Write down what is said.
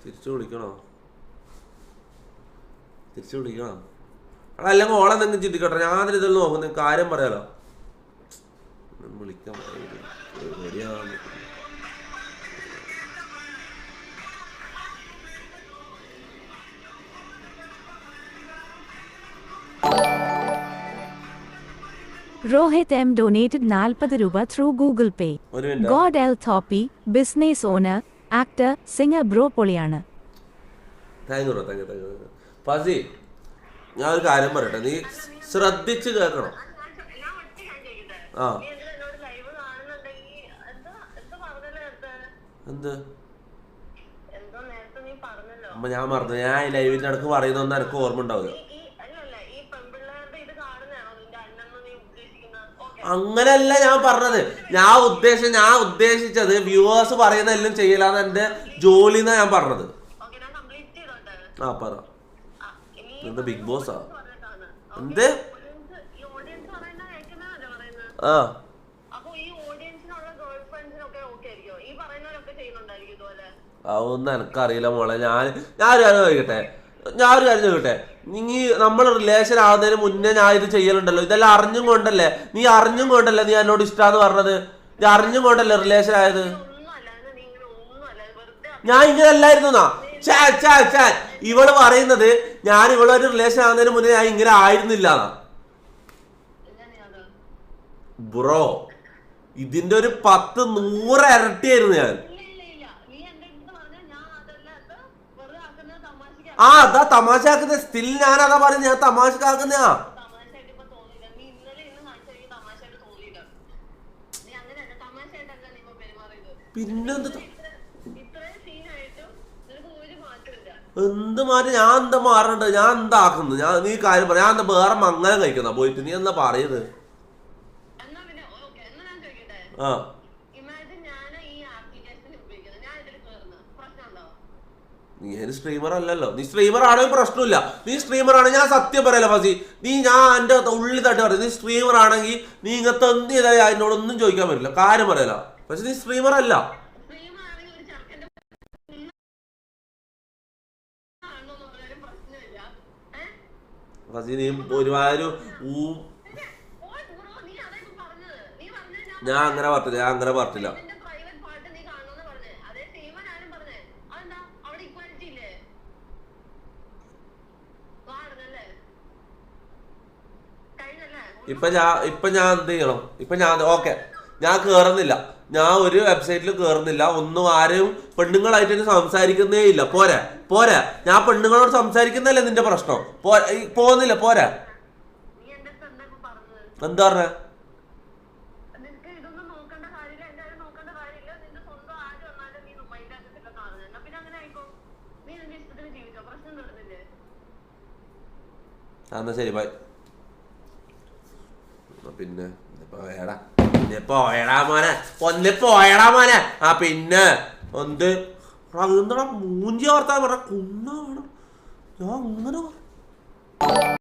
തിരിച്ചു വിളിക്കണോ? എടാ അല്ലെങ്കിൽ ഓളെ എന്തെങ്കിലും ചിന്തിക്കട്ടെ. ഞാൻ ഇതിൽ നോക്കുന്ന കാര്യം പറയാലോ. വിളിക്കാൻ Rohit M donated 40 രൂപ through Google Pay. God L Thoppy, business owner, actor, singer bro പൊളിയാണ്. Thank you. ഫസി, ഞാൻ ഒരു കാര്യം പറയട്ടെ, നീ ശ്രദ്ധിച്ച് കേൾക്കണം. എന്ത് അമ്മ ഞാൻ മറന്നു. ഞാൻ ഈ ലൈവിന്റെ അടുക്ക് പറയുന്നൊന്നും എനിക്ക് ഓർമ്മ ഉണ്ടാവില്ല. അങ്ങനെയല്ല ഞാൻ പറഞ്ഞത്. ഞാൻ ഉദ്ദേശിച്ചത് വ്യൂവേഴ്സ് പറയുന്ന എല്ലാം ചെയ്യലാന്ന് എന്റെ ജോലി എന്നാ ഞാൻ പറഞ്ഞത്. ആ പറ. എന്താ ബിഗ് ബോസാ? എന്ത്? ആ അതൊന്നും എനിക്കറിയില്ല മോളെ. ഞാനൊരു കാര്യം ചോദിക്കട്ടെ. നീ നമ്മൾ റിലേഷൻ ആവുന്നതിന് മുന്നേ ഞാൻ ഇത് ചെയ്യലുണ്ടല്ലോ. ഇതെല്ലാം അറിഞ്ഞും കൊണ്ടല്ലേ നീ എന്നോട് ഇഷ്ടാന്ന് പറഞ്ഞത്. ഇത് അറിഞ്ഞും കൊണ്ടല്ലേ റിലേഷൻ ആയത്. ഞാൻ ഇങ്ങനെ അല്ലായിരുന്നു. ഇവള് പറയുന്നത് ഞാൻ ഇവളൊരു റിലേഷൻ ആവുന്നതിന് മുന്നേ ഞാൻ ഇങ്ങനെ ആയിരുന്നില്ല. ബ്രോ, ഇതിന്റെ ഒരു 10-100 ഇരട്ടിയായിരുന്നു ഞാൻ. അതാ തമാശാക്കുന്ന. സ്റ്റിൽ ഞാൻ അതാ പറയുന്നത്. ഞാൻ തമാശക്കാക്കുന്ന. പിന്നെന്ത് എന്ത് മാറ്റി? ഞാൻ എന്താ മാറണ്ട്? ഞാൻ എന്താ ആക്കുന്നത്? നീ കാര്യം പറ. ഞാൻ എന്താ വേറെ മംഗലം കഴിക്കുന്ന പോയിട്ട്? നീ എന്താ പറയുന്നത്? ആ നീ സ്ട്രീമർ അല്ലല്ലോ. നീ സ്ട്രീമർ ആണെങ്കിൽ പ്രശ്നമില്ല. നീ സ്ട്രീമർ ആണെങ്കിൽ ഞാൻ സത്യം പറയല ഫസി. ഞാൻ എന്റെ ഉള്ളിൽ തട്ടി പറയും. നീ സ്ട്രീമർ ആണെങ്കിൽ നീ ഇങ്ങനത്തെ എന്ത് ചെയ്താൽ അതിനോടൊന്നും ചോദിക്കാൻ പറ്റില്ല. കാര്യം പറയല. പക്ഷെ നീ സ്ട്രീമർ അല്ല. ഫസി നീ ഒരുമാതിരി ഞാൻ അങ്ങനെ പറഞ്ഞില്ല. ഇപ്പൊ ഞാൻ എന്ത് ചെയ്യണം? ഓക്കെ, ഞാൻ കേറുന്നില്ല. ഞാൻ ഒരു വെബ്സൈറ്റിൽ കേറുന്നില്ല. ഒന്നും ആരും പെണ്ണുങ്ങളായിട്ട് സംസാരിക്കുന്നേ ഇല്ല. പോരാ ഞാൻ പെണ്ണുങ്ങളോട് സംസാരിക്കുന്നല്ലേ നിന്റെ പ്രശ്നം. പോകുന്നില്ല. പോരാ. എന്താ പറഞ്ഞ? എന്നാ ശരി, ബൈ. പിന്നെ പോയടാ മോനെ. ആ പിന്നെ എന്ത് എന്താ മൂഞ്ചി ഓർത്താൻ പറഞ്ഞ കുണ്ണ വേണം. ഞാൻ അങ്ങനെ